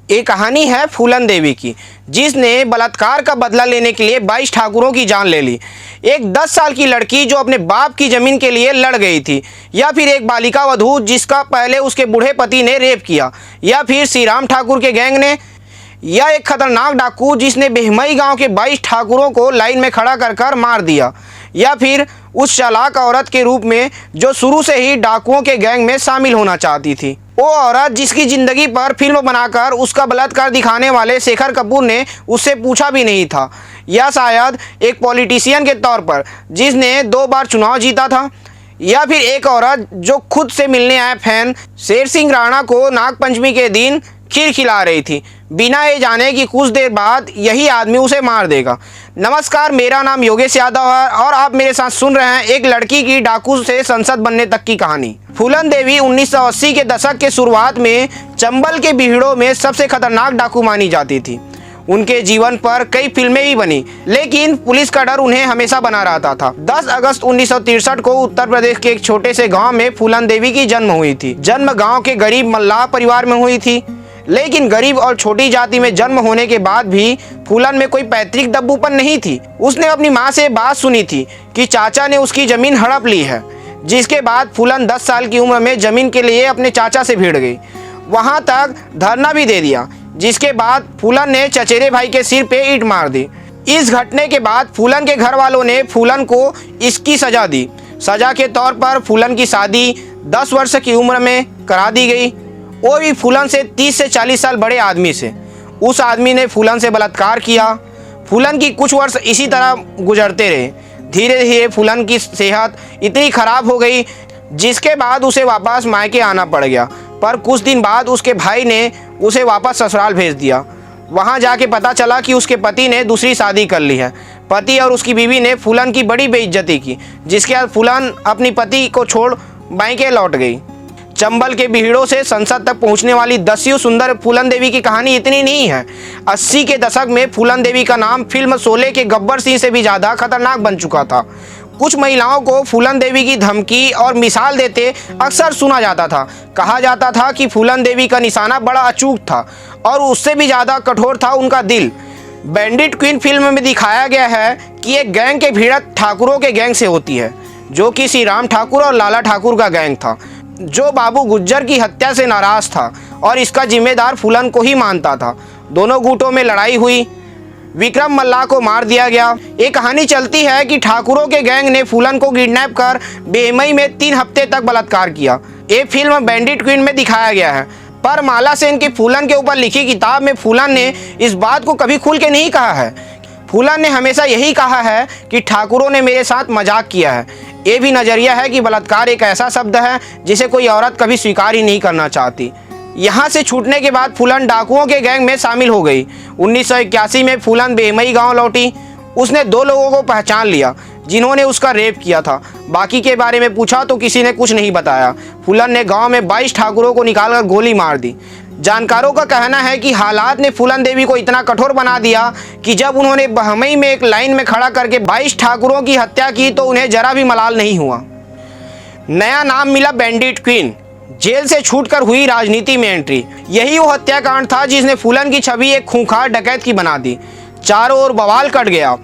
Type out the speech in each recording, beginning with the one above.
ये कहानी है फूलन देवी की, जिसने बलात्कार का बदला लेने के लिए 22 ठाकुरों की जान ले ली। एक 10 साल की लड़की जो अपने बाप की ज़मीन के लिए लड़ गई थी, या फिर एक बालिका वधू जिसका पहले उसके बूढ़े पति ने रेप किया, या फिर श्री राम ठाकुर के गैंग ने, या एक खतरनाक डाकू जिसने बेहमई गांव के 22 ठाकुरों को लाइन में खड़ा कर मार दिया, या फिर उस चालाक औरत के रूप में जो शुरू से ही डाकुओं के गैंग में शामिल होना चाहती थी। वो औरत जिसकी ज़िंदगी पर फिल्म बनाकर उसका बलात्कार दिखाने वाले शेखर कपूर ने उससे पूछा भी नहीं था, या शायद एक पॉलिटिशियन के तौर पर जिसने 2 बार चुनाव जीता था, या फिर एक औरत जो खुद से मिलने आए फैन शेर सिंह राणा को नागपंचमी के दिन खीर खिला रही थी, बिना ये जाने कि कुछ देर बाद यही आदमी उसे मार देगा। नमस्कार, मेरा नाम योगेश यादव है और आप मेरे साथ सुन रहे हैं एक लड़की की डाकू से संसद बनने तक की कहानी। फूलन देवी 1980 के दशक के शुरुआत में चंबल के बीहड़ों में सबसे खतरनाक डाकू मानी जाती थी। उनके जीवन पर कई फिल्में भी बनी, लेकिन पुलिस का डर उन्हें हमेशा बना रहता था। 10 अगस्त 1963 को उत्तर प्रदेश के एक छोटे से गांव में फूलन देवी की जन्म हुई थी। जन्म गांव के गरीब मल्लाह परिवार में हुई थी, लेकिन गरीब और छोटी जाति में जन्म होने के बाद भी फूलन में कोई पैतृक दब्बूपन नहीं थी। उसने अपनी माँ से बात सुनी थी कि चाचा ने उसकी जमीन हड़प ली है, जिसके बाद फूलन 10 साल की उम्र में जमीन के लिए अपने चाचा से भिड़ गई। वहाँ तक धरना भी दे दिया, जिसके बाद फूलन ने चचेरे भाई के सिर पे ईंट मार दी। इस घटने के बाद फूलन के घर वालों ने फूलन को इसकी सजा दी। सजा के तौर पर फूलन की शादी 10 वर्ष की उम्र में करा दी गई, वो भी फूलन से 30 से 40 साल बड़े आदमी से। उस आदमी ने फूलन से बलात्कार किया। फूलन की कुछ वर्ष इसी तरह गुजरते रहे। धीरे धीरे फूलन की सेहत इतनी खराब हो गई, जिसके बाद उसे वापस मायके आना पड़ गया। पर कुछ दिन बाद उसके भाई ने उसे वापस ससुराल भेज दिया। वहाँ जाके पता चला कि उसके पति ने दूसरी शादी कर ली है। पति और उसकी बीवी ने फूलन की बड़ी बेइज्जती की, जिसके बाद फूलन अपनी पति को छोड़ मायके लौट गई। चंबल के बीहड़ों से संसद तक पहुंचने वाली दस्यु सुंदर फूलन देवी की कहानी इतनी नहीं है। 80 के दशक में फूलन देवी का नाम फिल्म शोले के गब्बर सिंह से भी ज़्यादा खतरनाक बन चुका था। कुछ महिलाओं को फूलन देवी की धमकी और मिसाल देते अक्सर सुना जाता था। कहा जाता था कि फूलन देवी का निशाना बड़ा अचूक था और उससे भी ज़्यादा कठोर था उनका दिल। बैंडिट क्वीन फिल्म में दिखाया गया है कि एक गैंग के भिड़त ठाकुरों के गैंग से होती है, जो कि श्री राम ठाकुर और लाला ठाकुर का गैंग था, जो बाबू गुज्जर की हत्या से नाराज था और इसका जिम्मेदार फूलन को ही मानता था। दोनों गुटों में लड़ाई हुई, विक्रम मल्लाह को मार दिया गया। एक कहानी चलती है कि ठाकुरों के गैंग ने फूलन को किडनैप कर बेमई में 3 हफ्ते तक बलात्कार किया। ये फिल्म बैंडिट क्वीन में दिखाया गया है, पर माला सेन की फूलन के ऊपर लिखी किताब में फूलन ने इस बात को कभी खुल के नहीं कहा है। फूलन ने हमेशा यही कहा है कि ठाकुरों ने मेरे साथ मजाक किया है। ये भी नज़रिया है कि बलात्कार एक ऐसा शब्द है जिसे कोई औरत कभी स्वीकार ही नहीं करना चाहती। यहाँ से छूटने के बाद फूलन डाकुओं के गैंग में शामिल हो गई। 1981 में फूलन बेमई गांव लौटी। उसने 2 लोगों को पहचान लिया जिन्होंने उसका रेप किया था। बाकी के बारे में पूछा तो किसी ने कुछ नहीं बताया। फूलन ने गांव में 22 ठाकुरों को निकालकर गोली मार दी। जानकारों का कहना है कि हालात ने फूलन देवी को इतना कठोर बना दिया कि जब उन्होंने बहमई में एक लाइन में खड़ा करके 22 ठाकुरों की हत्या की तो उन्हें जरा भी मलाल नहीं हुआ। नया नाम मिला बैंडिट क्वीन। जेल से छूटकर हुई राजनीति में एंट्री। यही वो हत्याकांड था जिसने फूलन की छवि एक खूंखार डकैत की बना दी। चारों ओर बवाल कट गया।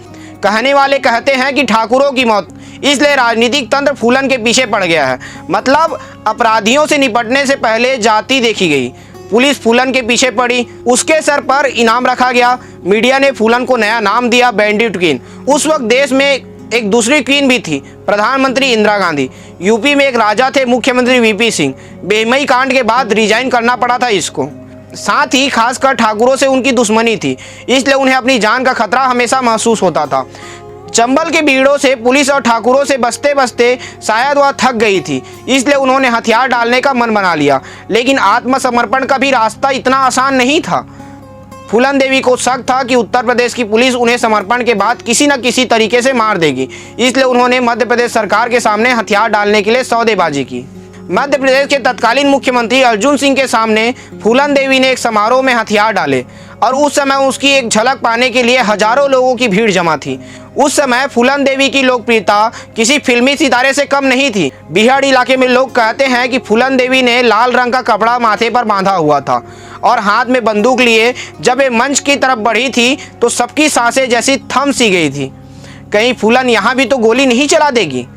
कहने वाले कहते हैं कि ठाकुरों की मौत इसलिए राजनीतिक तंत्र फूलन के पीछे पड़ गया है। मतलब अपराधियों से निपटने से पहले जाति देखी गई। पुलिस फूलन के पीछे पड़ी, उसके सर पर इनाम रखा गया। मीडिया ने फूलन को नया नाम दिया बैंडिट क्वीन। उस वक्त देश में एक दूसरी क्वीन भी थी, प्रधानमंत्री इंदिरा गांधी। यूपी में एक राजा थे, मुख्यमंत्री वीपी सिंह। बेमई कांड के बाद रिजाइन करना पड़ा था इसको। साथ ही खासकर ठाकुरों से उनकी दुश्मनी थी, इसलिए उन्हें अपनी जान का खतरा हमेशा महसूस होता था। चंबल के बीड़ों से पुलिस और ठाकुरों से बचते बचते शायद वह थक गई थी, इसलिए उन्होंने हथियार डालने का मन बना लिया। लेकिन आत्मसमर्पण का भी रास्ता इतना आसान नहीं था। फूलन देवी को शक था कि उत्तर प्रदेश की पुलिस उन्हें समर्पण के बाद किसी न किसी तरीके से मार देगी, इसलिए उन्होंने मध्य प्रदेश सरकार के सामने हथियार डालने के लिए सौदेबाजी की। मध्य प्रदेश के तत्कालीन मुख्यमंत्री अर्जुन सिंह के सामने फूलन देवी ने एक समारोह में हथियार डाले और उस समय उसकी एक झलक पाने के लिए हजारों लोगों की भीड़ जमा थी। उस समय फूलन देवी की लोकप्रियता किसी फिल्मी सितारे से कम नहीं थी। बिहार इलाके में लोग कहते हैं कि फूलन देवी ने लाल रंग का कपड़ा माथे पर बांधा हुआ था और हाथ में बंदूक लिए जब वे मंच की तरफ बढ़ी थी तो सबकी सांसें जैसी थम सी गई थी। कहीं फूलन यहाँ भी तो गोली नहीं चला देगी।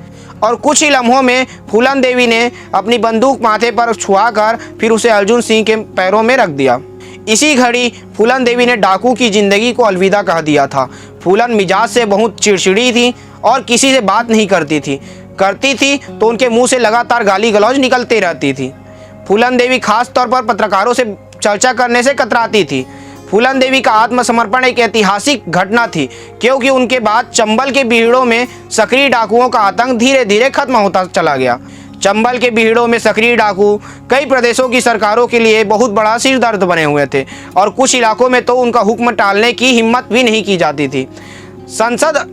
और कुछ ही लम्हों में फूलन देवी ने अपनी बंदूक माथे पर छुआकर फिर उसे अर्जुन सिंह के पैरों में रख दिया। इसी घड़ी फूलन देवी ने डाकू की जिंदगी को अलविदा कह दिया था। फूलन मिजाज से बहुत चिड़चिड़ी थी और किसी से बात नहीं करती थी तो उनके मुंह से लगातार गाली गलौज निकलती रहती थी। फूलन देवी खास तौर पर पत्रकारों से चर्चा करने से कतराती थी। फूलन देवी का आत्मसमर्पण एक ऐतिहासिक घटना थी क्योंकि उनके बाद चंबल के बीहड़ों में सक्रिय डाकुओं का आतंक धीरे धीरे खत्म होता चला गया। चंबल के बीहड़ों में सक्रिय डाकू कई प्रदेशों की सरकारों के लिए बहुत बड़ा सिरदर्द बने हुए थे और कुछ इलाकों में तो उनका हुक्म टालने की हिम्मत भी नहीं की जाती थी। संसद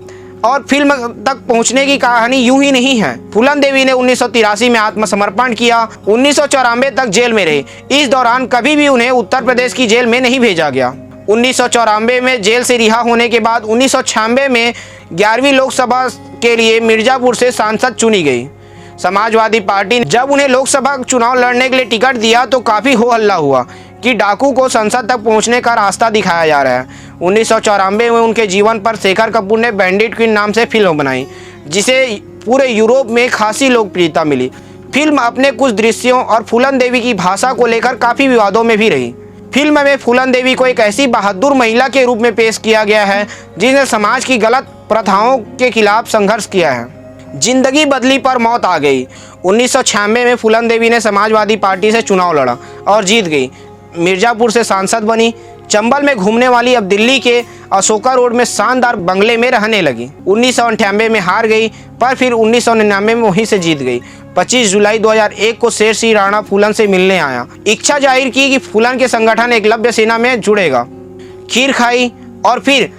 और फिल्म तक पहुंचने की कहानी यूं ही नहीं है। फूलन देवी ने 1983 में आत्मसमर्पण किया। 1994 तक जेल में रही। इस दौरान कभी भी उन्हें उत्तर प्रदेश की जेल में नहीं भेजा गया। 1994 में जेल से रिहा होने के बाद 1996 में 11वीं लोकसभा के लिए मिर्जापुर से सांसद चुनी गई। समाजवादी पार्टी ने जब उन्हें लोकसभा चुनाव लड़ने के लिए टिकट दिया तो काफ़ी हो हल्ला हुआ कि डाकू को संसद तक पहुंचने का रास्ता दिखाया जा रहा है। 1994 में उनके जीवन पर शेखर कपूर ने बैंडिट क्वीन नाम से फिल्म बनाई जिसे पूरे यूरोप में खासी लोकप्रियता मिली। फिल्म अपने कुछ दृश्यों और फूलन देवी की भाषा को लेकर काफ़ी विवादों में भी रही। फिल्म में फूलन देवी को एक ऐसी बहादुर महिला के रूप में पेश किया गया है जिसने समाज की गलत प्रथाओं के खिलाफ संघर्ष किया है। जिंदगी बदली पर मौत आ गई। 1996 में फूलन देवी ने समाजवादी पार्टी से चुनाव लड़ा और जीत गई। मिर्जापुर से सांसद बनी। चंबल में घूमने वाली अब दिल्ली के अशोका रोड में शानदार बंगले में रहने लगी। 1998 में हार गई पर फिर 1999 में वहीं से जीत गई। 25 जुलाई 2001 को शेर सिंह राणा फूलन से मिलने आया। इच्छा जाहिर की कि फूलन के संगठन एकलव्य सेना में जुड़ेगा। खीर खाई और फिर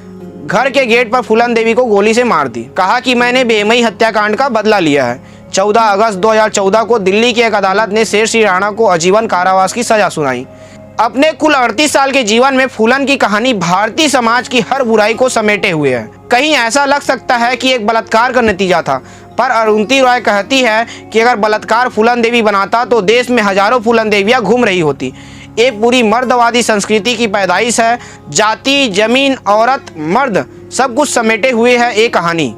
घर के गेट पर फूलन देवी को गोली से मार दी। कहा कि मैंने बेमई हत्याकांड का बदला लिया है। 14 अगस्त 2014 को दिल्ली की एक अदालत ने शेर सिंह राणा को आजीवन कारावास की सजा सुनाई। अपने कुल 38 साल के जीवन में फूलन की कहानी भारतीय समाज की हर बुराई को समेटे हुए है। कहीं ऐसा लग सकता है कि एक बलात्कार का नतीजा था, पर अरुंधति रॉय कहती है कि अगर बलात्कार फूलन देवी बनाता तो देश में हजारों फूलन देवियां घूम रही होती। ये पूरी मर्दवादी संस्कृति की पैदाइश है। जाति, जमीन, औरत, मर्द सब कुछ समेटे हुए है ये कहानी।